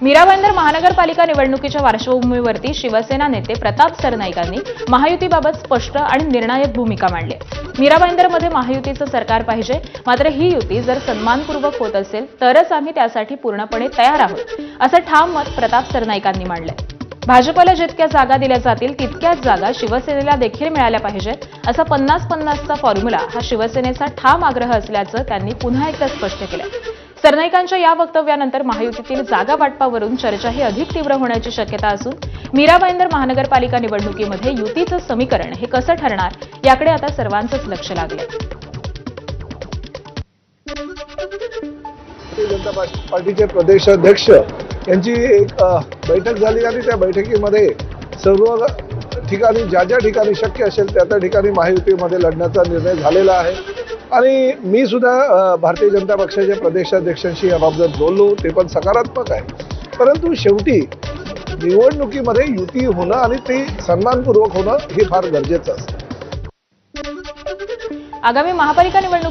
मीरा भाईंदर महानगरपालिका निवडणुकीच्या पार्श्वभूमीवरती शिवसेना नेते प्रताप सरनाईकांनी महायुतीबाबत स्पष्ट आणि निर्णायक भूमिका मांडली। मीरा भाईंदरमध्ये महायुतीचं सरकार पाहिजे, मात्र ही युती जर सन्मानपूर्वक होत असेल तरच आम्ही त्यासाठी पूर्णपणे तयार आहोत, असं ठाम मत प्रताप सरनाईकांनी मांडलंय। भाजपला जितक्या जागा दिल्या जातील तितक्याच जागा शिवसेनेला देखील मिळाल्या पाहिजेत, असा 50-50चा फॉर्म्युला हा शिवसेनेचा ठाम आग्रह असल्याचं त्यांनी पुन्हा एकदा स्पष्ट केलंय। सरनाईकांच्या या वक्तव्यानंतर महायुतीतील जागा वाटपावरून चर्चाही अधिक तीव्र होण्याची शक्यता असून मीरा भाईंदर महानगरपालिका निवडणुकीमध्ये युतीचं समीकरण हे कसं ठरणार याकडे आता सर्वांचंच लक्ष लागलंय। भारतीय जनता पार्टीचे प्रदेशाध्यक्ष यांची एक बैठक झाली आणि त्या बैठकीमध्ये सर्व ठिकाणी ज्या ठिकाणी शक्य असेल त्या ठिकाणी महायुतीमध्ये लढण्याचा निर्णय झालेला आहे आणि मी सुद्धा भारतीय जनता पक्षाच्या प्रदेशाध्यक्षांशी याबाबत बोललो, ते पण सकारात्मक आहे। परंतु शेवटी निवडणुकीमध्ये युती होणं आणि ती सन्मानपूर्वक होणं हे फार गरजेचं असतं। आगामी महापालिका निवडणूक